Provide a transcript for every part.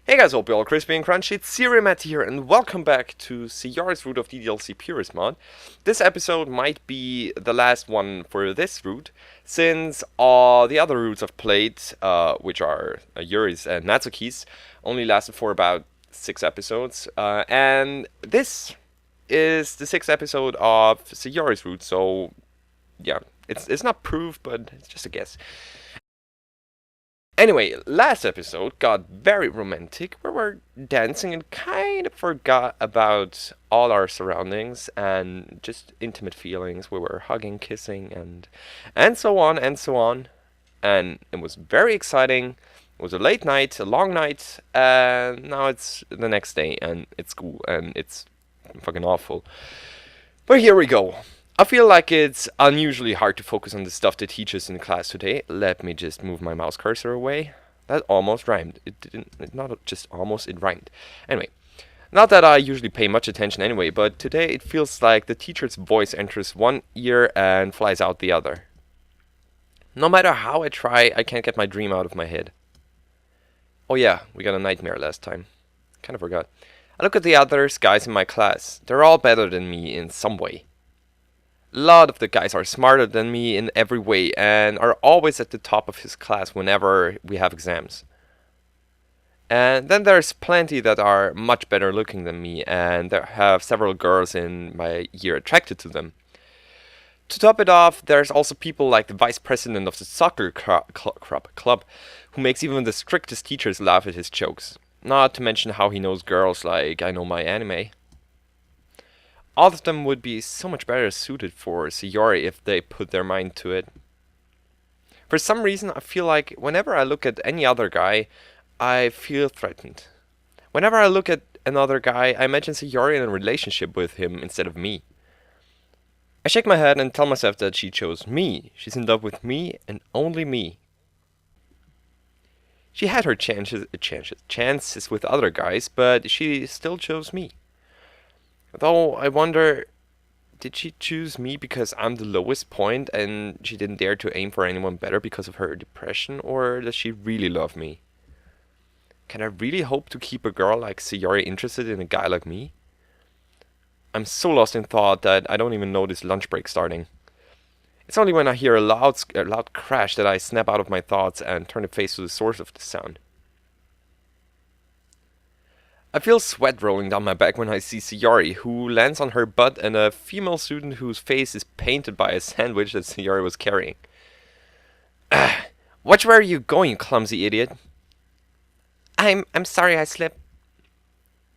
Hey guys, hope you're all crispy and crunchy. It's Sayori Matt here, and welcome back to Sayori's route of DDLC Purist mod. This episode might be the last one for this route, since all the other routes I've played, which are Yuri's and Natsuki's, only lasted for about 6 episodes. And this is the 6th episode of Sayori's route, so yeah, it's not proof, but it's just a guess. Anyway, last episode got very romantic, where we're dancing and kind of forgot about all our surroundings and just intimate feelings. We were hugging, kissing, and so on and so on. And it was very exciting. It was a late night, a long night, and now it's the next day and it's school and it's fucking awful. But here we go. I feel like it's unusually hard to focus on the stuff the teachers in class today. Let me just move my mouse cursor away. That almost rhymed. It didn't, not just almost, it rhymed. Anyway, not that I usually pay much attention anyway, but today it feels like the teacher's voice enters one ear and flies out the other. No matter how I try, I can't get my dream out of my head. Oh yeah, we got a nightmare last time. Kind of forgot. I look at the other guys in my class. They're all better than me in some way. A lot of the guys are smarter than me in every way and are always at the top of his class whenever we have exams. And then there's plenty that are much better looking than me, and there have several girls in my year attracted to them. To top it off, there's also people like the vice president of the soccer club, who makes even the strictest teachers laugh at his jokes. Not to mention how he knows girls like I know my anime. All of them would be so much better suited for Sayori if they put their mind to it. For some reason, I feel like whenever I look at any other guy, I feel threatened. Whenever I look at another guy, I imagine Sayori in a relationship with him instead of me. I shake my head and tell myself that she chose me. She's in love with me and only me. She had her chances with other guys, but she still chose me. Though I wonder, did she choose me because I'm the lowest point and she didn't dare to aim for anyone better because of her depression, or does she really love me? Can I really hope to keep a girl like Sayori interested in a guy like me? I'm so lost in thought that I don't even notice lunch break starting. It's only when I hear a loud crash that I snap out of my thoughts and turn to face to the source of the sound. I feel sweat rolling down my back when I see Sayori, who lands on her butt, and a female student whose face is painted by a sandwich that Sayori was carrying. Watch where are you going, you clumsy idiot? I'm sorry I slipped.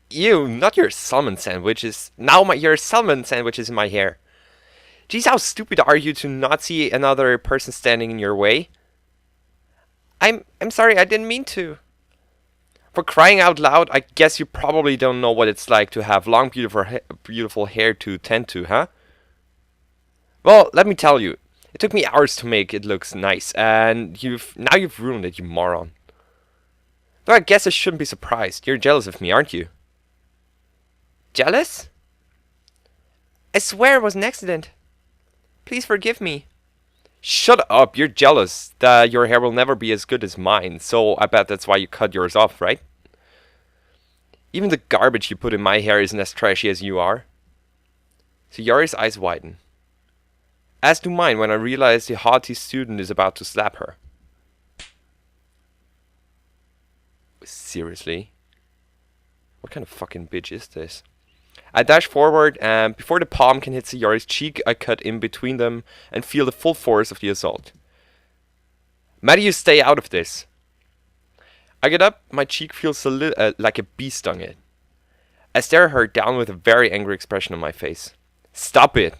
You, not your salmon sandwiches. Now your salmon sandwich is in my hair. Geez, how stupid are you to not see another person standing in your way? I'm sorry, I didn't mean to. For crying out loud, I guess you probably don't know what it's like to have long, beautiful hair to tend to, huh? Well, let me tell you, it took me hours to make it look nice, and now you've ruined it, you moron. Though I guess I shouldn't be surprised. You're jealous of me, aren't you? Jealous? I swear it was an accident. Please forgive me. Shut up, you're jealous that your hair will never be as good as mine, so I bet that's why you cut yours off, right? Even the garbage you put in my hair isn't as trashy as you are. Sayori's eyes widen. As do mine when I realize the haughty student is about to slap her. Seriously? What kind of fucking bitch is this? I dash forward, and before the palm can hit Sayori's cheek, I cut in between them and feel the full force of the assault. Maddie, you stay out of this. I get up, my cheek feels like a bee stung it. I stare her down with a very angry expression on my face. Stop it!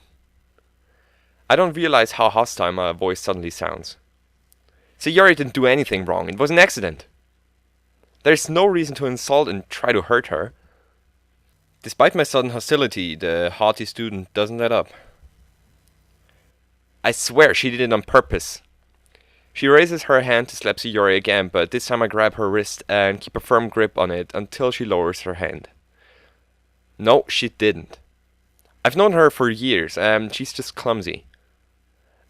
I don't realize how hostile my voice suddenly sounds. Sayori didn't do anything wrong, it was an accident. There's no reason to insult and try to hurt her. Despite my sudden hostility, the haughty student doesn't let up. I swear she did it on purpose. She raises her hand to slap Sayori again, but this time I grab her wrist and keep a firm grip on it until she lowers her hand. No, she didn't. I've known her for years, and she's just clumsy.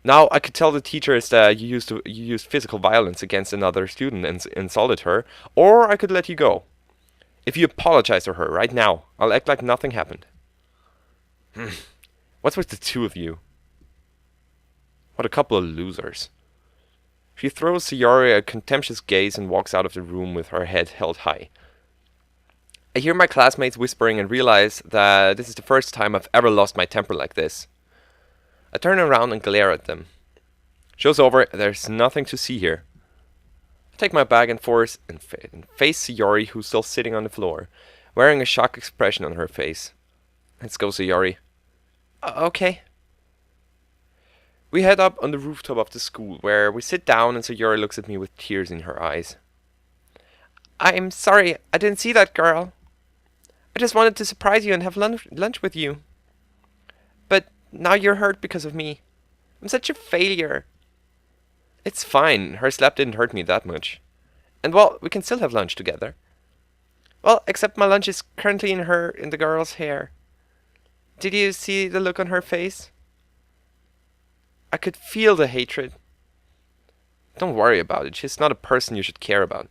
Now, I could tell the teachers that you used physical violence against another student and insulted her, or I could let you go. If you apologize to her right now, I'll act like nothing happened. What's with the two of you? What a couple of losers. She throws Sayori a contemptuous gaze and walks out of the room with her head held high. I hear my classmates whispering and realize that this is the first time I've ever lost my temper like this. I turn around and glare at them. Show's over, there's nothing to see here. I take my bag and face Sayori, who's still sitting on the floor, wearing a shocked expression on her face. Let's go, Sayori. Okay. We head up on the rooftop of the school, where we sit down and Sayori looks at me with tears in her eyes. I'm sorry, I didn't see that girl. I just wanted to surprise you and have lunch with you. But now you're hurt because of me. I'm such a failure. It's fine, her slap didn't hurt me that much. And well, we can still have lunch together. Well, except my lunch is currently in the girl's hair. Did you see the look on her face? I could feel the hatred. Don't worry about it, she's not a person you should care about.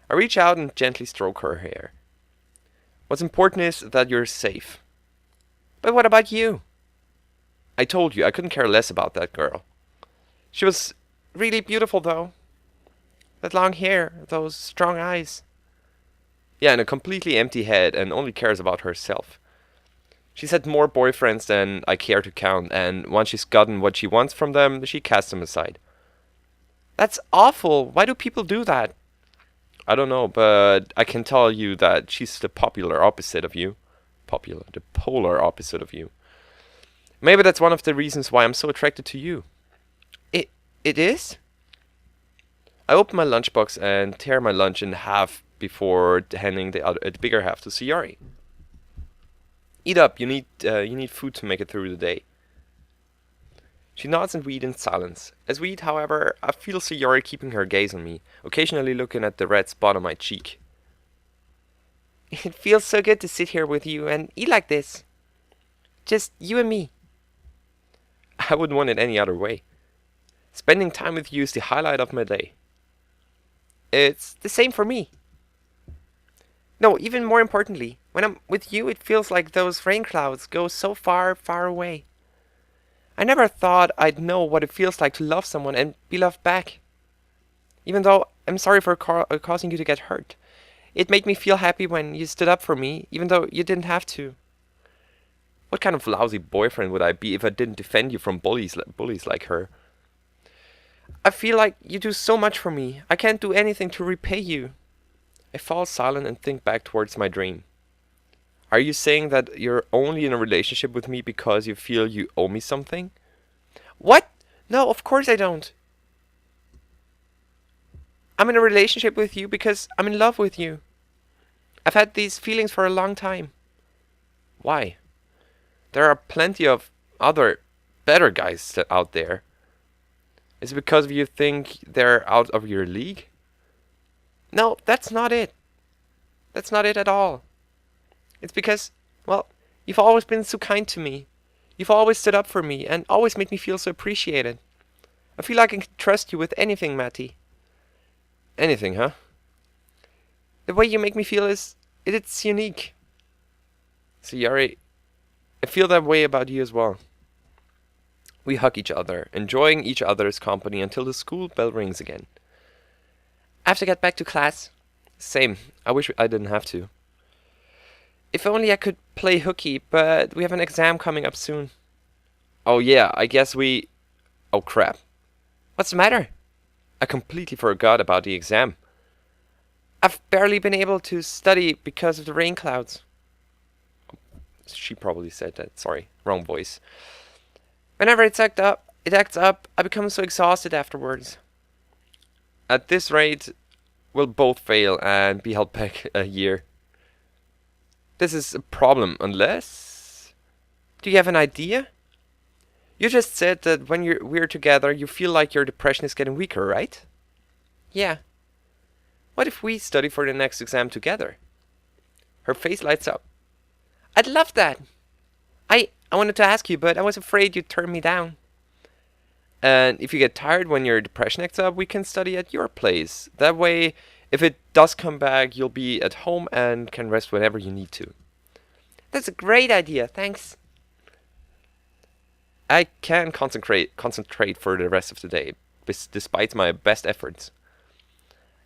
I reach out and gently stroke her hair. What's important is that you're safe. But what about you? I told you, I couldn't care less about that girl. She was really beautiful though. That long hair, those strong eyes. Yeah, and a completely empty head and only cares about herself. She's had more boyfriends than I care to count, and once she's gotten what she wants from them, she casts them aside. That's awful. Why do people do that? I don't know, but I can tell you that she's the polar opposite of you. The polar opposite of you. Maybe that's one of the reasons why I'm so attracted to you. It is? I open my lunchbox and tear my lunch in half before handing the bigger half to Sayori. Eat up, you need food to make it through the day. She nods and we eat in silence. As we eat, however, I feel Sayori keeping her gaze on me, occasionally looking at the red spot on my cheek. It feels so good to sit here with you and eat like this. Just you and me. I wouldn't want it any other way. Spending time with you is the highlight of my day. It's the same for me. No, even more importantly, when I'm with you, it feels like those rain clouds go so far, far away. I never thought I'd know what it feels like to love someone and be loved back. Even though I'm sorry for causing you to get hurt. It made me feel happy when you stood up for me, even though you didn't have to. What kind of lousy boyfriend would I be if I didn't defend you from bullies like her? I feel like you do so much for me. I can't do anything to repay you. I fall silent and think back towards my dream. Are you saying that you're only in a relationship with me because you feel you owe me something? What? No, of course I don't. I'm in a relationship with you because I'm in love with you. I've had these feelings for a long time. Why? There are plenty of other, better guys out there. Is it because you think they're out of your league? No, that's not it. That's not it at all. It's because, well, you've always been so kind to me. You've always stood up for me and always made me feel so appreciated. I feel like I can trust you with anything, Matty. Anything, huh? The way you make me feel it's unique. Sayori, I feel that way about you as well. We hug each other, enjoying each other's company until the school bell rings again. I have to get back to class. Same. I wish I didn't have to. If only I could play hooky, but we have an exam coming up soon. Oh yeah, I guess we... Oh crap. What's the matter? I completely forgot about the exam. I've barely been able to study because of the rain clouds. She probably said that. Sorry, wrong voice. Whenever it acts up, I become so exhausted afterwards. At this rate, we'll both fail and be held back a year. This is a problem, unless... Do you have an idea? You just said that when we're together, you feel like your depression is getting weaker, right? Yeah. What if we study for the next exam together? Her face lights up. I'd love that. I wanted to ask you, but I was afraid you'd turn me down. And if you get tired when your depression acts up, we can study at your place. That way, If it does come back, you'll be at home and can rest whenever you need to. That's a great idea, thanks. I can concentrate for the rest of the day, despite my best efforts.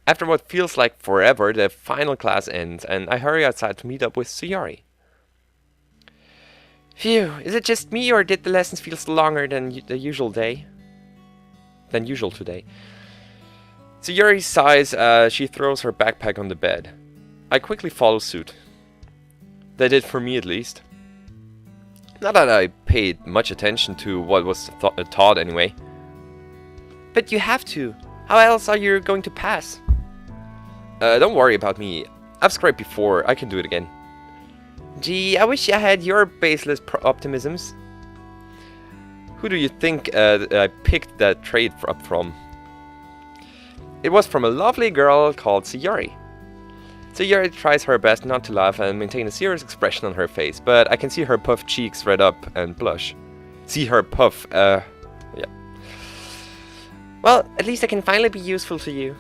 After what feels like forever, the final class ends, and I hurry outside to meet up with Sayori. Phew, is it just me or did the lessons feel longer than the usual day? Than usual today. Sayori sighs as she throws her backpack on the bed. I quickly follow suit. They did for me at least. Not that I paid much attention to what was taught anyway. But you have to. How else are you going to pass? Don't worry about me. I've scraped before. I can do it again. Gee, I wish I had your baseless optimisms. Who do you think I picked that trait up from? It was from a lovely girl called Sayori. Sayori tries her best not to laugh and maintain a serious expression on her face, but I can see her puffed cheeks red up and blush. See her puff, yeah. Well, at least I can finally be useful to you.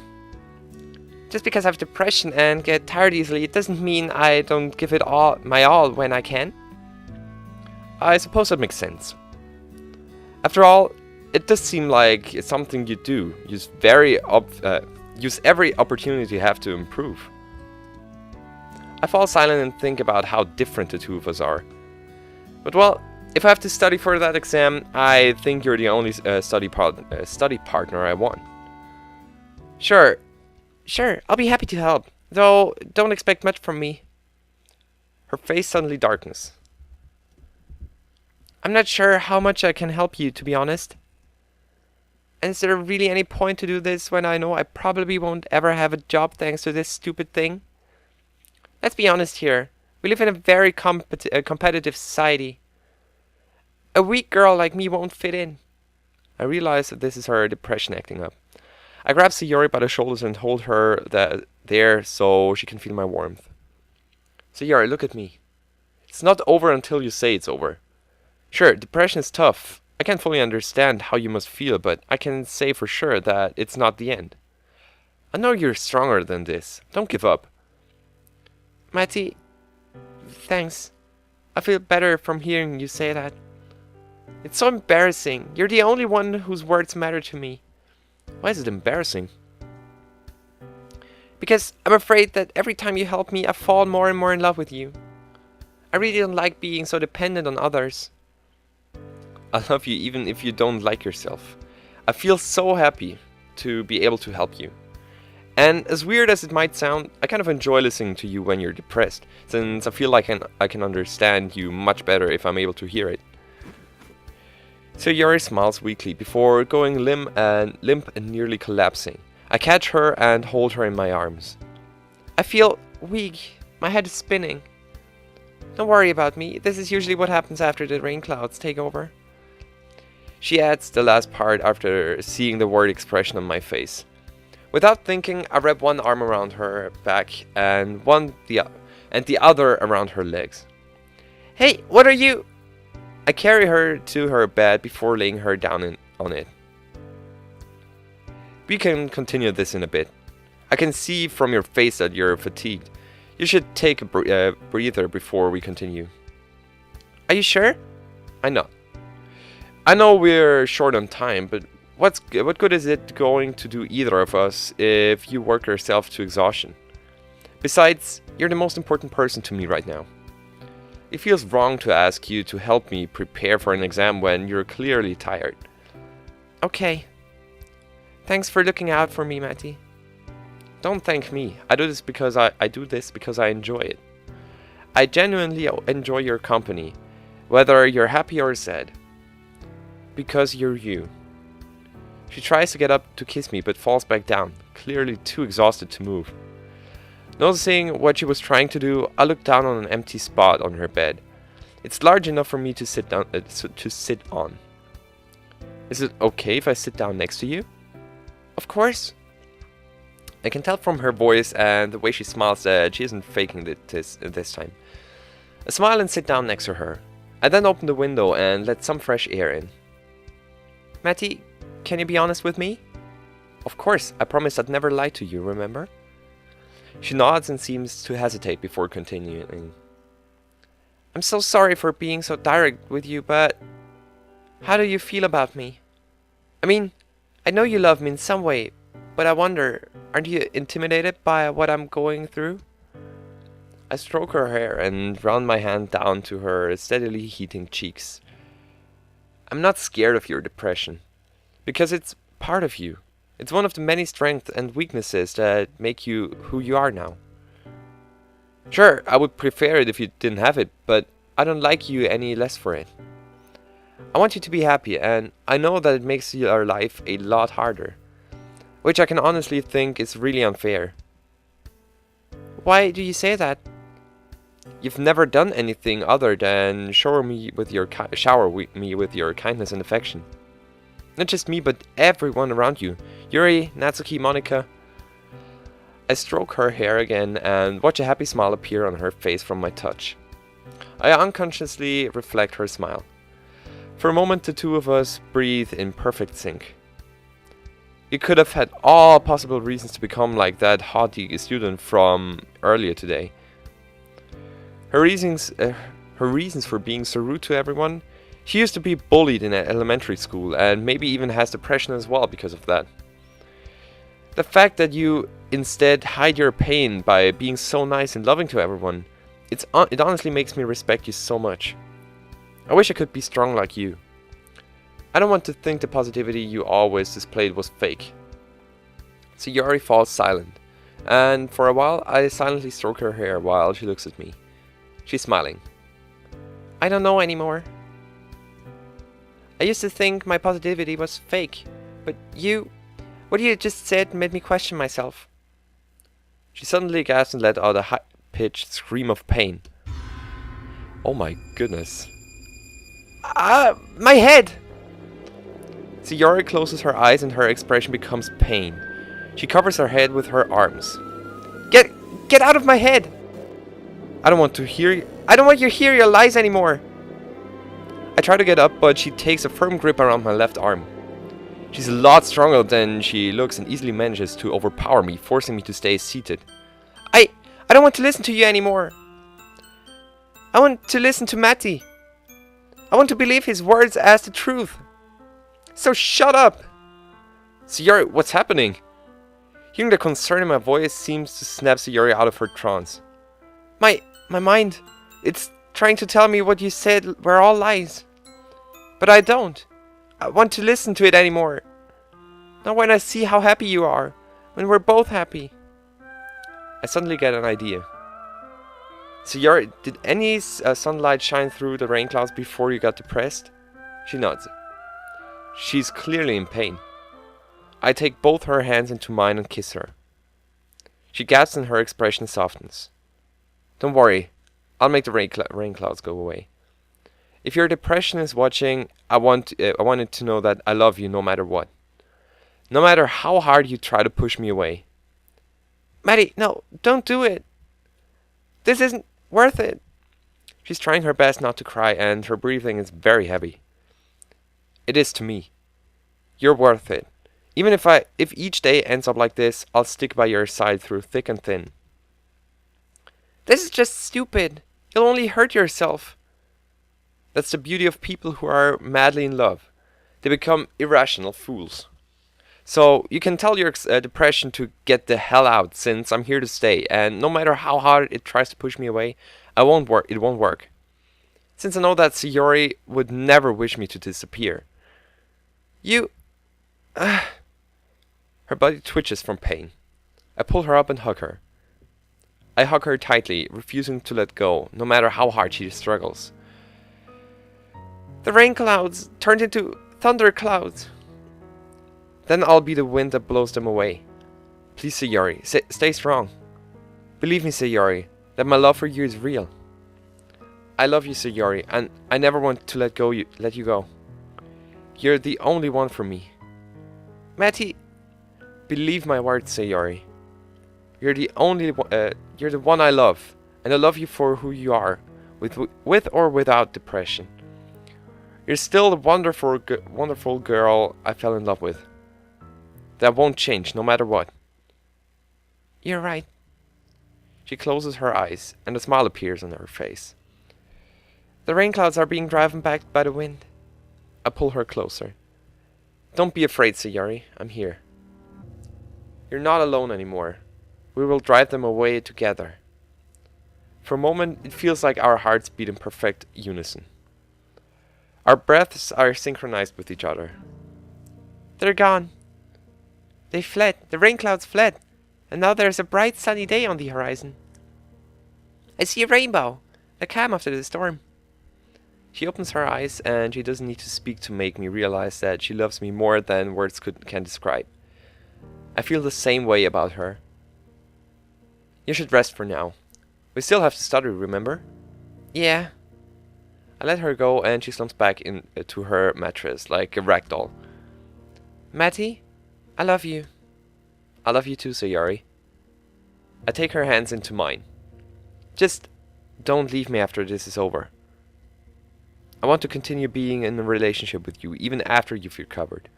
Just because I have depression and get tired easily, it doesn't mean I don't give it all my all when I can. I suppose that makes sense. After all, it does seem like it's something you do. Use every opportunity you have to improve. I fall silent and think about how different the two of us are. But well, if I have to study for that exam, I think you're the only study partner I want. Sure, I'll be happy to help. Though, don't expect much from me. Her face suddenly darkens. I'm not sure how much I can help you, to be honest. And is there really any point to do this when I know I probably won't ever have a job thanks to this stupid thing? Let's be honest here. We live in a very competitive society. A weak girl like me won't fit in. I realize that this is her depression acting up. I grab Sayori by the shoulders and hold her there so she can feel my warmth. Sayori, look at me. It's not over until you say it's over. Sure, depression is tough. I can't fully understand how you must feel, but I can say for sure that it's not the end. I know you're stronger than this. Don't give up. Matty, thanks. I feel better from hearing you say that. It's so embarrassing. You're the only one whose words matter to me. Why is it embarrassing? Because I'm afraid that every time you help me, I fall more and more in love with you. I really don't like being so dependent on others. I love you even if you don't like yourself. I feel so happy to be able to help you. And as weird as it might sound, I kind of enjoy listening to you when you're depressed, since I feel like I can understand you much better if I'm able to hear it. Sayori smiles weakly before going limp and nearly collapsing. I catch her and hold her in my arms. I feel weak. My head is spinning. Don't worry about me. This is usually what happens after the rain clouds take over. She adds the last part after seeing the worried expression on my face. Without thinking, I wrap one arm around her back and the other around her legs. Hey, what are you? I carry her to her bed before laying her down on it. We can continue this in a bit. I can see from your face that you're fatigued. You should take a breather before we continue. Are you sure? I know we're short on time, but what good is it going to do either of us if you work yourself to exhaustion? Besides, you're the most important person to me right now. It feels wrong to ask you to help me prepare for an exam when you're clearly tired. Okay. Thanks for looking out for me, Matty. Don't thank me. I do this because I enjoy it. I genuinely enjoy your company, whether you're happy or sad. Because you're you. She tries to get up to kiss me but falls back down, clearly too exhausted to move. Noticing what she was trying to do, I look down on an empty spot on her bed. It's large enough for me to sit on. Is it okay if I sit down next to you? Of course. I can tell from her voice and the way she smiles that she isn't faking it this time. I smile and sit down next to her. I then open the window and let some fresh air in. Matty, can you be honest with me? Of course, I promised I'd never lie to you, remember? She nods and seems to hesitate before continuing. I'm so sorry for being so direct with you, but how do you feel about me? I mean, I know you love me in some way, but I wonder, aren't you intimidated by what I'm going through? I stroke her hair and run my hand down to her steadily heating cheeks. I'm not scared of your depression, because it's part of you. It's one of the many strengths and weaknesses that make you who you are now. Sure, I would prefer it if you didn't have it, but I don't like you any less for it. I want you to be happy, and I know that it makes your life a lot harder, which I can honestly think is really unfair. Why do you say that? You've never done anything other than shower me with your kindness and affection. Not just me, but everyone around you. Yuri, Natsuki, Monika. I stroke her hair again and watch a happy smile appear on her face from my touch. I unconsciously reflect her smile. For a moment, the two of us breathe in perfect sync. You could have had all possible reasons to become like that haughty student from earlier today. Her reasons for being so rude to everyone. She used to be bullied in elementary school and maybe even has depression as well because of that. The fact that you instead hide your pain by being so nice and loving to everyone, it honestly makes me respect you so much. I wish I could be strong like you. I don't want to think the positivity you always displayed was fake. Sayori falls silent, and for a while I silently stroke her hair while she looks at me. She's smiling. I don't know anymore. I used to think my positivity was fake, but what you just said made me question myself. She suddenly gasped and let out a high-pitched scream of pain. Oh my goodness. My head! Sayori closes her eyes and her expression becomes pain. She covers her head with her arms. Get out of my head! I don't want you to hear your lies anymore. I try to get up, but she takes a firm grip around my left arm. She's a lot stronger than she looks and easily manages to overpower me, forcing me to stay seated. I don't want to listen to you anymore. I want to listen to Matty. I want to believe his words as the truth. So shut up! Sayori, what's happening? Hearing the concern in my voice seems to snap Sayori out of her trance. My mind, it's trying to tell me what you said were all lies. But I don't. I want to listen to it anymore. Not when I see how happy you are, when we're both happy. I suddenly get an idea. Sayori, did any sunlight shine through the rain clouds before you got depressed? She nods. She's clearly in pain. I take both her hands into mine and kiss her. She gasps and her expression softens. Don't worry, I'll make the rain clouds go away. If your depression is watching, I wanted to know that I love you no matter what. No matter how hard you try to push me away. Maddie, no, don't do it. This isn't worth it. She's trying her best not to cry and her breathing is very heavy. It is to me. You're worth it. Even if each day ends up like this, I'll stick by your side through thick and thin. This is just stupid. You'll only hurt yourself. That's the beauty of people who are madly in love. They become irrational fools. So you can tell your depression to get the hell out, since I'm here to stay, and no matter how hard it tries to push me away, it won't work. Since I know that Sayori would never wish me to disappear. Her body twitches from pain. I pull her up and hug her. I hug her tightly, refusing to let go, no matter how hard she struggles. The rain clouds turned into thunder clouds. Then I'll be the wind that blows them away. Please, Sayori, stay strong. Believe me, Sayori, that my love for you is real. I love you, Sayori, and I never want to let you go. You're the only one for me. Matty, believe my words, Sayori. You're the one I love, and I love you for who you are, with or without depression. You're still the wonderful girl I fell in love with. That won't change, no matter what. You're right. She closes her eyes, and a smile appears on her face. The rain clouds are being driven back by the wind. I pull her closer. Don't be afraid, Sayori. I'm here. You're not alone anymore. We will drive them away together. For a moment, it feels like our hearts beat in perfect unison. Our breaths are synchronized with each other. They're gone. They fled. The rain clouds fled. And now there's a bright sunny day on the horizon. I see a rainbow. The calm after the storm. She opens her eyes, and she doesn't need to speak to make me realize that she loves me more than words can describe. I feel the same way about her. You should rest for now. We still have to study, remember? Yeah. I let her go, and she slumps back into her mattress like a ragdoll. Matty, I love you. I love you too, Sayori. I take her hands into mine. Just don't leave me after this is over. I want to continue being in a relationship with you, even after you've recovered.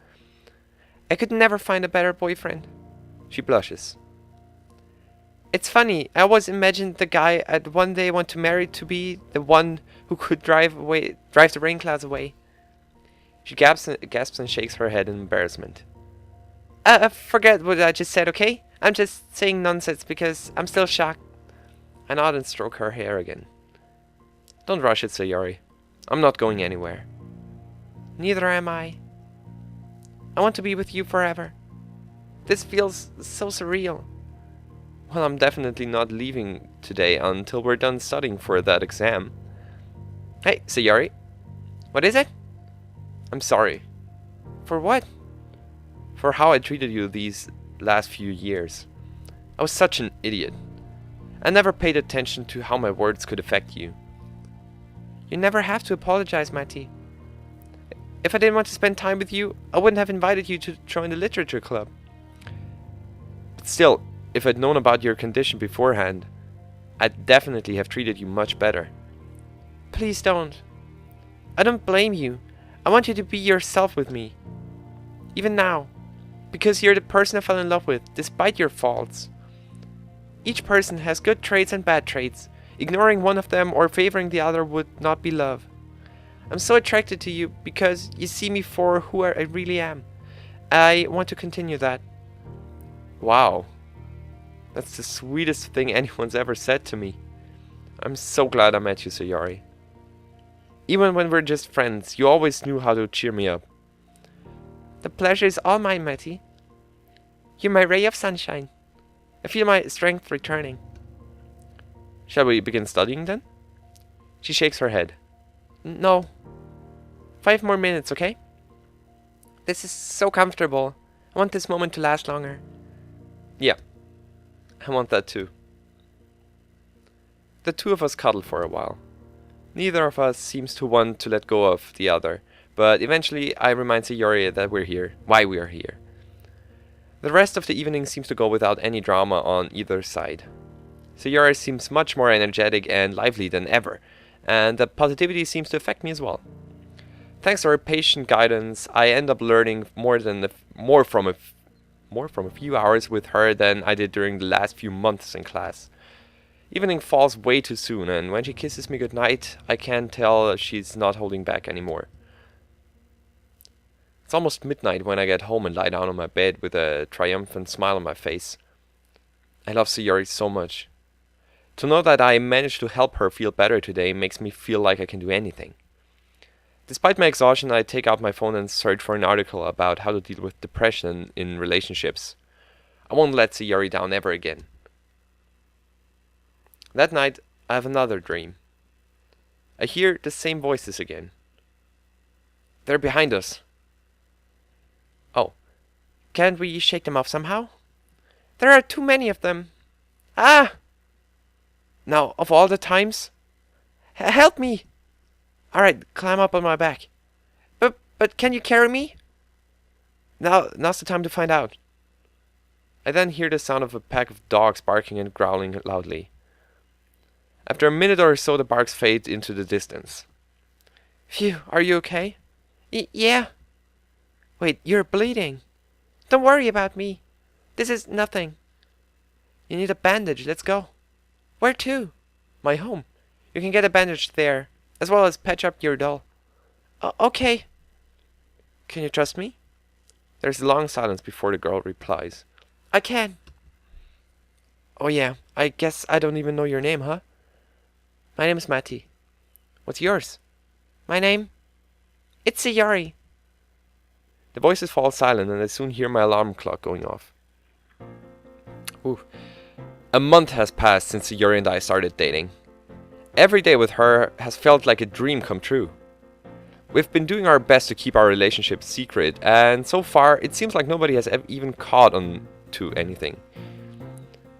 I could never find a better boyfriend. She blushes. It's funny, I always imagined the guy I'd one day want to marry to be the one who could drive the rain clouds away. She gasps and shakes her head in embarrassment. Forget what I just said, okay? I'm just saying nonsense because I'm still shocked. I nod and stroke her hair again. Don't rush it, Sayori. I'm not going anywhere. Neither am I. I want to be with you forever. This feels so surreal. Well, I'm definitely not leaving today until we're done studying for that exam. Hey, Sayori. What is it? I'm sorry. For what? For how I treated you these last few years. I was such an idiot. I never paid attention to how my words could affect you. You never have to apologize, Matty. If I didn't want to spend time with you, I wouldn't have invited you to join the literature club. But still, if I'd known about your condition beforehand, I'd definitely have treated you much better. Please don't. I don't blame you. I want you to be yourself with me. Even now. Because you're the person I fell in love with, despite your faults. Each person has good traits and bad traits. Ignoring one of them or favoring the other would not be love. I'm so attracted to you because you see me for who I really am. I want to continue that. Wow. That's the sweetest thing anyone's ever said to me. I'm so glad I met you, Sayori. Even when we're just friends, you always knew how to cheer me up. The pleasure is all mine, Matty. You're my ray of sunshine. I feel my strength returning. Shall we begin studying then? She shakes her head. No. 5 more minutes, okay? This is so comfortable. I want this moment to last longer. Yeah. I want that too. The two of us cuddle for a while. Neither of us seems to want to let go of the other, but eventually I remind Sayori that we're here, why we are here. The rest of the evening seems to go without any drama on either side. Sayori seems much more energetic and lively than ever, and that positivity seems to affect me as well. Thanks to her patient guidance, I end up learning more from a few hours with her than I did during the last few months in class. Evening falls way too soon, and when she kisses me goodnight, I can tell she's not holding back anymore. It's almost midnight when I get home and lie down on my bed with a triumphant smile on my face. I love Sayori so much. To know that I managed to help her feel better today makes me feel like I can do anything. Despite my exhaustion, I take out my phone and search for an article about how to deal with depression in relationships. I won't let Sayori down ever again. That night, I have another dream. I hear the same voices again. They're behind us. Oh, can't we shake them off somehow? There are too many of them. Ah! Now, of all the times... Help me! Alright, climb up on my back. But can you carry me? Now's the time to find out. I then hear the sound of a pack of dogs barking and growling loudly. After a minute or so, the barks fade into the distance. Phew, are you okay? Yeah. Wait, you're bleeding. Don't worry about me. This is nothing. You need a bandage, let's go. Where to? My home. You can get a bandage there, as well as patch up your doll. Okay. Can you trust me? There's a long silence before the girl replies. I can. Oh yeah, I guess I don't even know your name, huh? My name is Matty. What's yours? My name? It's Sayori. The voices fall silent and I soon hear my alarm clock going off. Ooh. A month has passed since Sayori and I started dating. Every day with her has felt like a dream come true. We've been doing our best to keep our relationship secret, and so far it seems like nobody has even caught on to anything.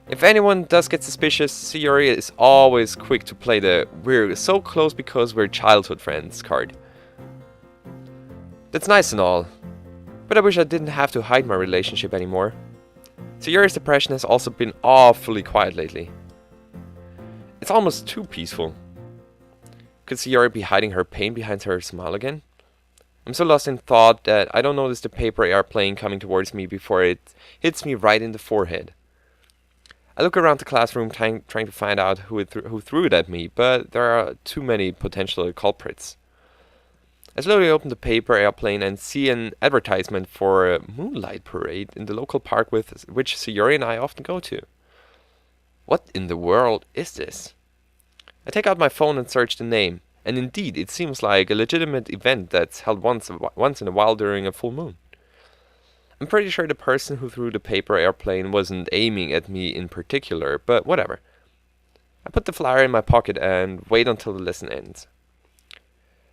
If anyone does get suspicious, Sayori is always quick to play the "we're so close because we're childhood friends" card. That's nice and all, but I wish I didn't have to hide my relationship anymore. Sayori's depression has also been awfully quiet lately. It's almost too peaceful. Could Sayori be hiding her pain behind her smile again? I'm so lost in thought that I don't notice the paper airplane coming towards me before it hits me right in the forehead. I look around the classroom trying to find out who threw it at me, but there are too many potential culprits. I slowly open the paper airplane and see an advertisement for a moonlight parade in the local park with which Sayori and I often go to. What in the world is this? I take out my phone and search the name, and indeed it seems like a legitimate event that's held once in a while during a full moon. I'm pretty sure the person who threw the paper airplane wasn't aiming at me in particular, but whatever. I put the flyer in my pocket and wait until the lesson ends.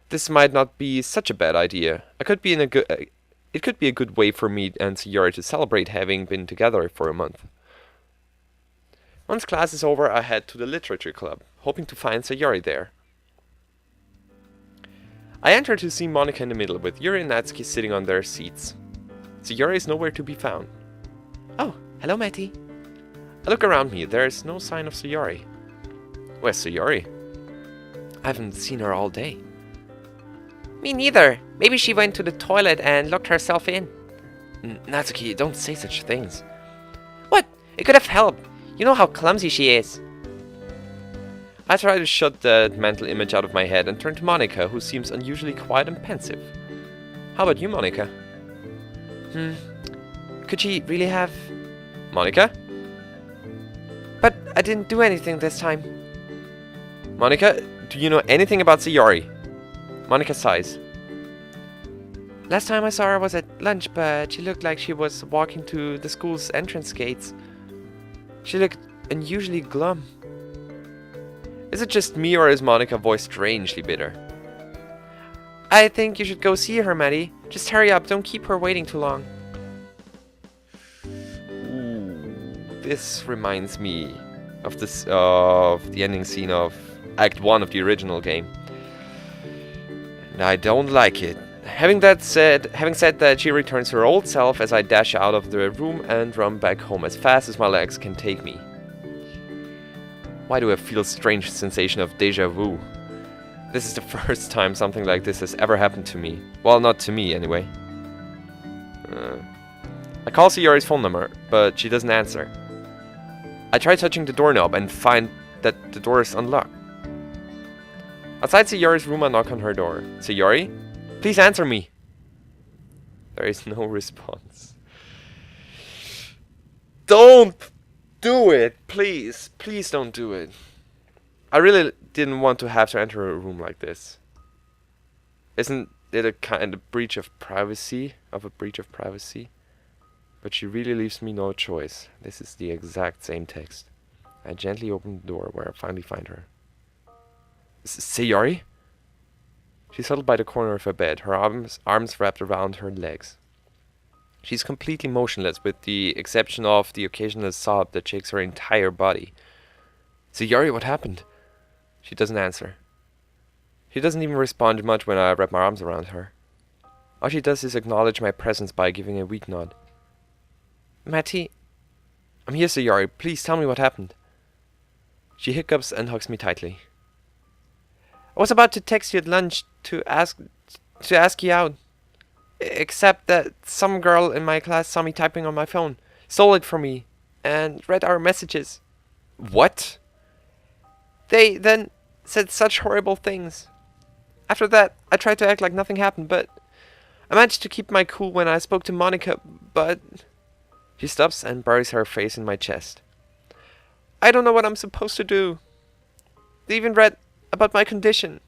This might not be such a bad idea. It could be a good way for me and Sayori to celebrate having been together for a month. Once class is over, I head to the literature club, hoping to find Sayori there. I enter to see Monica in the middle, with Yuri and Natsuki sitting on their seats. Sayori is nowhere to be found. Oh, hello, Matty. I look around me. There is no sign of Sayori. Where's Sayori? I haven't seen her all day. Me neither. Maybe she went to the toilet and locked herself in. Natsuki, don't say such things. What? It could have helped. You know how clumsy she is. I try to shut that mental image out of my head and turn to Monica, who seems unusually quiet and pensive. How about you, Monica? Could she really have... Monica? But I didn't do anything this time. Monica, do you know anything about Sayori? Monica sighs. Last time I saw her was at lunch, but she looked like she was walking to the school's entrance gates. She looked unusually glum. Is it just me, or is Monica's voice strangely bitter? I think you should go see her, Maddie. Just hurry up, don't keep her waiting too long. Ooh, this reminds me of the ending scene of Act 1 of the original game. And I don't like it. Having said that, she returns to her old self as I dash out of the room and run back home as fast as my legs can take me. Why do I feel a strange sensation of déjà vu? This is the first time something like this has ever happened to me. Well, not to me, anyway. I call Sayori's phone number, but she doesn't answer. I try touching the doorknob and find that the door is unlocked. Outside Sayori's room, I knock on her door. Sayori? Please answer me. There is no response. Don't do it, please. Please don't do it. I really didn't want to have to enter a room like this. Isn't it a kind of breach of privacy? But she really leaves me no choice. This is the exact same text. I gently open the door where I finally find her. Sayori? She's huddled by the corner of her bed, her arms wrapped around her legs. She's completely motionless, with the exception of the occasional sob that shakes her entire body. Sayori, what happened? She doesn't answer. She doesn't even respond much when I wrap my arms around her. All she does is acknowledge my presence by giving a weak nod. Matty? I'm here, Sayori. Please tell me what happened. She hiccups and hugs me tightly. I was about to text you at lunch to ask you out. Except that some girl in my class saw me typing on my phone, stole it from me, and read our messages. What? They then said such horrible things. After that, I tried to act like nothing happened, but I managed to keep my cool when I spoke to Monica, but... She stops and buries her face in my chest. I don't know what I'm supposed to do. They even read about my condition.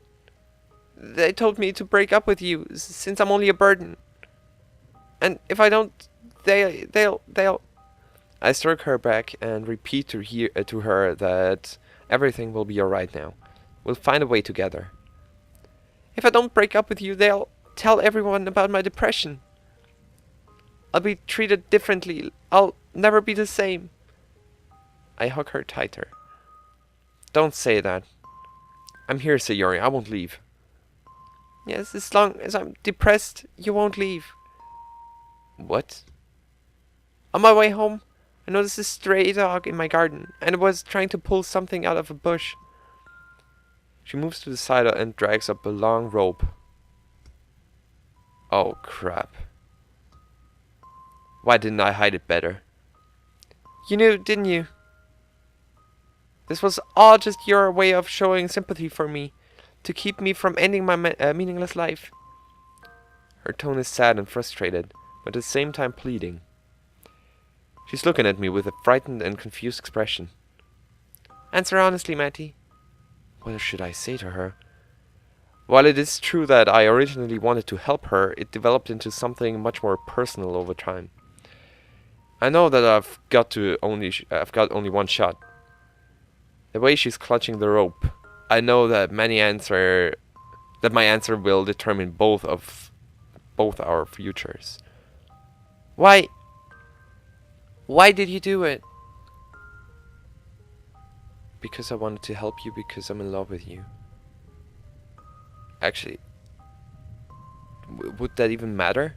They told me to break up with you, since I'm only a burden. And if I don't, they'll... I stroke her back and repeat to her that everything will be alright now. We'll find a way together. If I don't break up with you, they'll tell everyone about my depression. I'll be treated differently. I'll never be the same. I hug her tighter. Don't say that. I'm here, Sayori. I won't leave. Yes, as long as I'm depressed, you won't leave. What? On my way home, I noticed a stray dog in my garden, and it was trying to pull something out of a bush. She moves to the side and drags up a long rope. Oh, crap. Why didn't I hide it better? You knew, didn't you? This was all just your way of showing sympathy for me, to keep me from ending my meaningless life. Her tone is sad and frustrated, but at the same time pleading. She's looking at me with a frightened and confused expression. Answer honestly, Matty. What should I say to her? While it is true that I originally wanted to help her, it developed into something much more personal over time. I know that I've got only one shot. The way she's clutching the rope, I know that my answer will determine both our futures. Why did you do it? Because I wanted to help you, because I'm in love with you. Actually, would that even matter?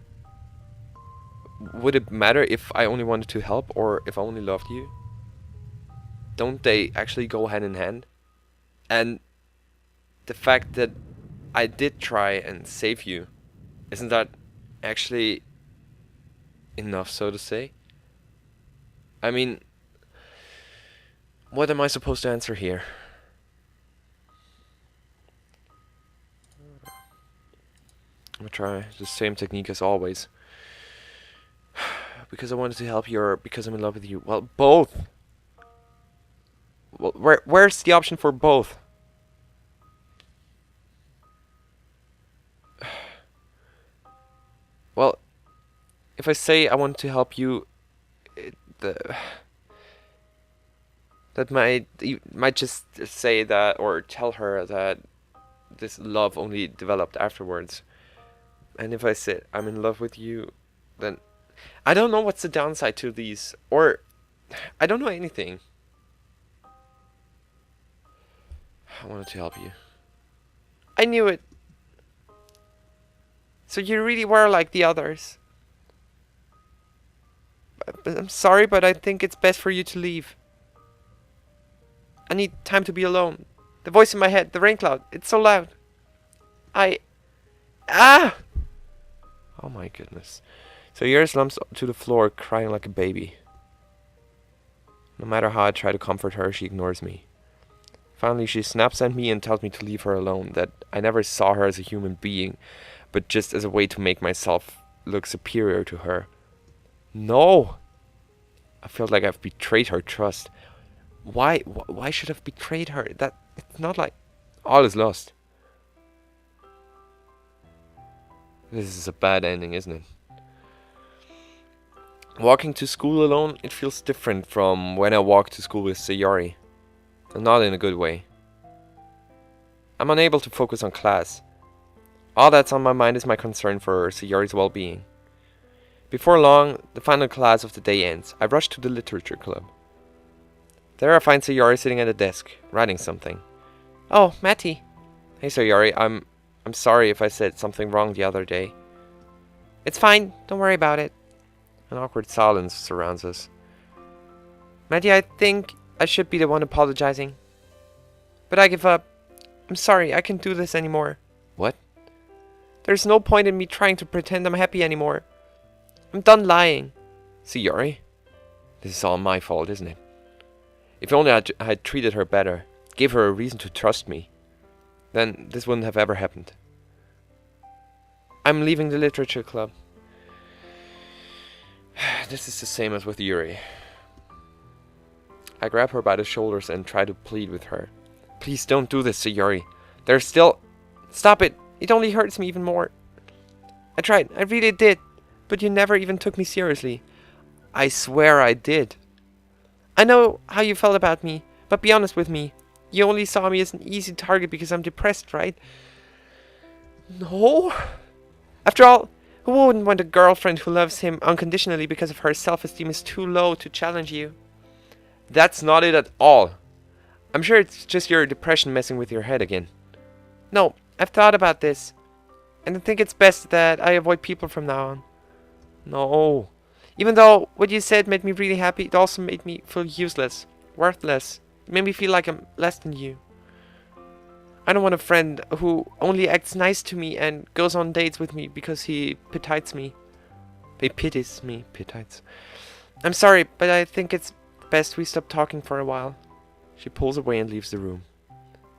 Would it matter if I only wanted to help or if I only loved you? Don't they actually go hand in hand? And the fact that I did try and save you, isn't that actually enough, so to say? I mean, what am I supposed to answer here? I'm gonna try the same technique as always. Because I wanted to help you or because I'm in love with you? Well, both. Well, where's the option for both? Well, if I say I want to help you, that might just say that or tell her that this love only developed afterwards. And if I say I'm in love with you, then I don't know what's the downside to these, or I don't know anything. I wanted to help you. I knew it. So you really were like the others. But I'm sorry, but I think it's best for you to leave. I need time to be alone. The voice in my head, the rain cloud, it's so loud. Oh my goodness. So Sayori slumps to the floor, crying like a baby. No matter how I try to comfort her, she ignores me. Finally, she snaps at me and tells me to leave her alone, that I never saw her as a human being, but just as a way to make myself look superior to her. No! I felt like I've betrayed her trust. Why should I have betrayed her? It's not like all is lost. This is a bad ending, isn't it? Walking to school alone, it feels different from when I walk to school with Sayori. And not in a good way. I'm unable to focus on class. All that's on my mind is my concern for Sayori's well-being. Before long, the final class of the day ends. I rush to the literature club. There I find Sayori sitting at a desk, writing something. Oh, Matty. Hey Sayori, I'm sorry if I said something wrong the other day. It's fine, don't worry about it. An awkward silence surrounds us. Matty, I think I should be the one apologizing. But I give up. I'm sorry, I can't do this anymore. What? There's no point in me trying to pretend I'm happy anymore. I'm done lying. Sayori? This is all my fault, isn't it? If only I had treated her better, gave her a reason to trust me, then this wouldn't have ever happened. I'm leaving the literature club. This is the same as with Yuri. I grab her by the shoulders and try to plead with her. Please don't do this, Sayori. There's still... Stop it! It only hurts me even more. I tried, I really did. But you never even took me seriously. I swear I did. I know how you felt about me, but be honest with me. You only saw me as an easy target because I'm depressed, right? No. After all, who wouldn't want a girlfriend who loves him unconditionally because of her self-esteem is too low to challenge you? That's not it at all. I'm sure it's just your depression messing with your head again. No, I've thought about this. And I think it's best that I avoid people from now on. No. Even though what you said made me really happy, it also made me feel useless, worthless. It made me feel like I'm less than you. I don't want a friend who only acts nice to me and goes on dates with me because he pities me. He pities me, petites. I'm sorry, but I think it's best we stop talking for a while. She pulls away and leaves the room.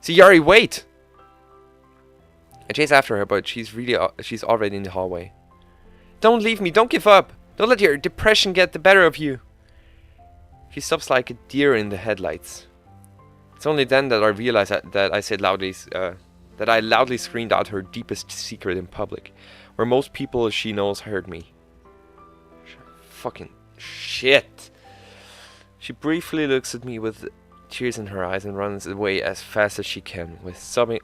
Sayori, wait! I chase after her, but she's already in the hallway. Don't leave me, don't give up! Don't let your depression get the better of you! She stops like a deer in the headlights. It's only then that I realize that I loudly screamed out her deepest secret in public, where most people she knows heard me. Fucking shit! She briefly looks at me with tears in her eyes and runs away as fast as she can,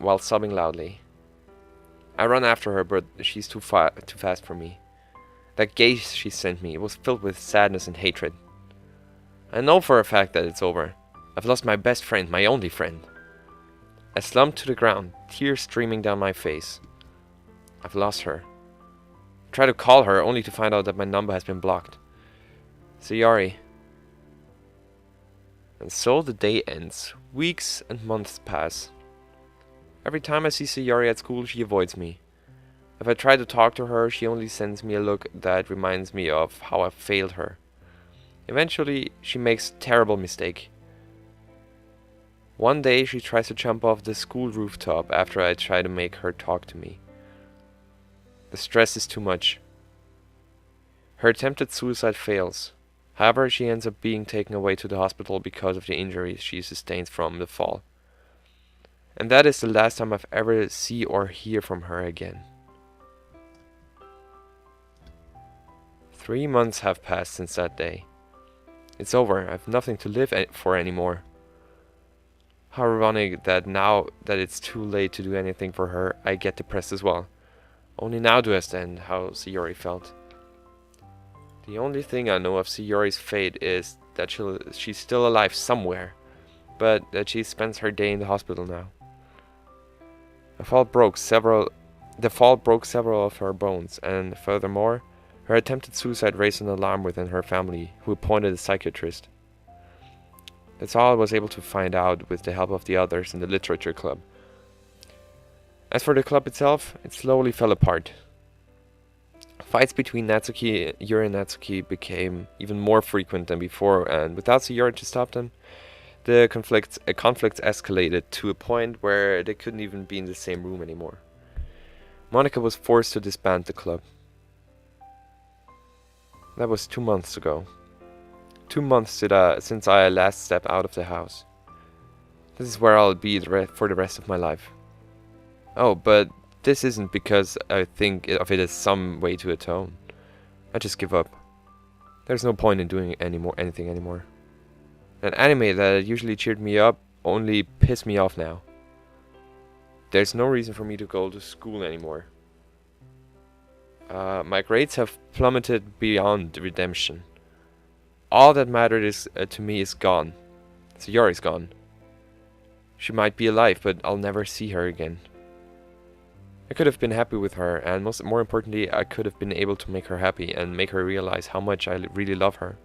while sobbing loudly. I run after her, but she's too fast for me. That gaze she sent me was filled with sadness and hatred. I know for a fact that it's over. I've lost my best friend, my only friend. I slump to the ground, tears streaming down my face. I've lost her. I try to call her, only to find out that my number has been blocked. Sayori. And so the day ends. Weeks and months pass. Every time I see Sayori at school, she avoids me. If I try to talk to her, she only sends me a look that reminds me of how I failed her. Eventually, she makes a terrible mistake. One day, she tries to jump off the school rooftop after I try to make her talk to me. The stress is too much. Her attempted suicide fails. However, she ends up being taken away to the hospital because of the injuries she sustained from the fall. And that is the last time I've ever see or hear from her again. 3 months have passed since that day. It's over. I've nothing to live for anymore. How ironic that now that it's too late to do anything for her, I get depressed as well. Only now do I understand how Sayori felt. The only thing I know of Sayori's fate is that she's still alive somewhere, but that she spends her day in the hospital now. The fall broke several of her bones, and furthermore, her attempted suicide raised an alarm within her family, who appointed a psychiatrist. That's all I was able to find out with the help of the others in the literature club. As for the club itself, it slowly fell apart. Fights between Yuri and Natsuki became even more frequent than before, and without Sayori to stop them, the conflicts escalated to a point where they couldn't even be in the same room anymore. Monica was forced to disband the club. That was 2 months ago. 2 months since I last stepped out of the house. This is where I'll be for the rest of my life. Oh, but this isn't because I think of it as some way to atone. I just give up. There's no point in doing anything anymore. An anime that usually cheered me up only pissed me off now. There's no reason for me to go to school anymore. My grades have plummeted beyond redemption. All that mattered to me is gone. Sayori's gone. She might be alive, but I'll never see her again. I could have been happy with her, and more importantly, I could have been able to make her happy and make her realize how much I really love her.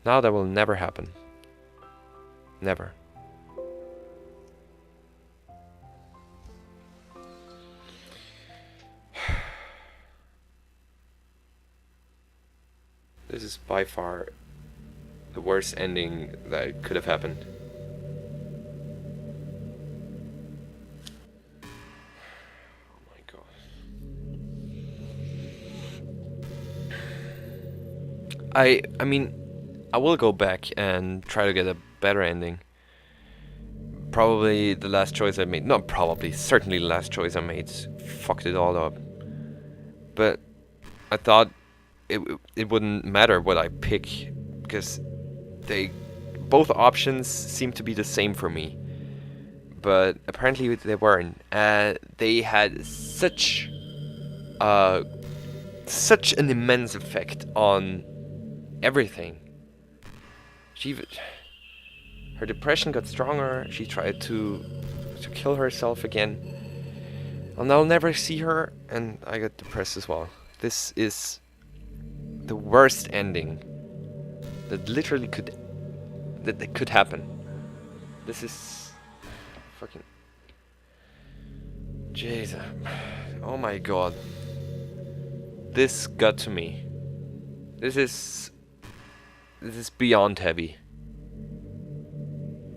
Now that will never happen. Never. This is by far the worst ending that could have happened. I mean, I will go back and try to get a better ending. Probably the last choice I made, not probably, certainly the last choice I made fucked it all up. But I thought it wouldn't matter what I pick, because both options seem to be the same for me. But apparently they weren't. They had such an immense effect on everything. Her depression got stronger. She tried to kill herself again. And I'll never see her, and I got depressed as well. This is the worst ending that literally could happen. This is fucking Jesus. Oh my god. This got to me. This is beyond heavy.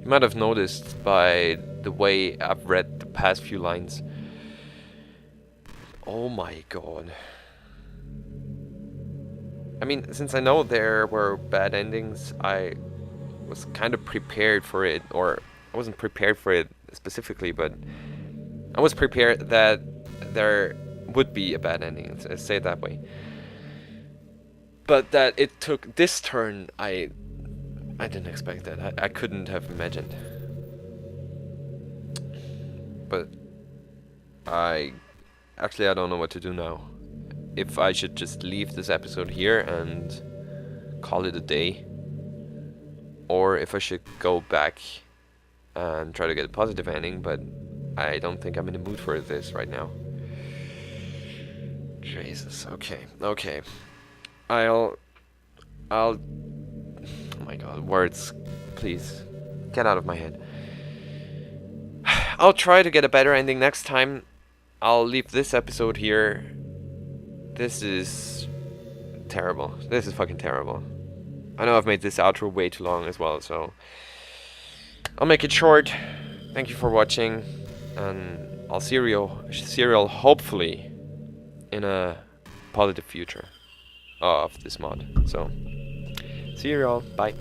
You might have noticed by the way I've read the past few lines. Oh my god. I mean, since I know there were bad endings, I was kind of prepared for it, or I wasn't prepared for it specifically, but I was prepared that there would be a bad ending, let's say it that way. But that it took this turn, I didn't expect that. I couldn't have imagined. But I don't know what to do now. If I should just leave this episode here and call it a day, or if I should go back and try to get a positive ending, but I don't think I'm in the mood for this right now. Jesus, okay. I'll oh my god, words, please get out of my head. I'll try to get a better ending next time. I'll leave this episode here. This is terrible. This is fucking terrible. I know I've made this outro way too long as well, so I'll make it short. Thank you for watching, and I'll see you hopefully in a positive future of this mod. So see you all. Bye.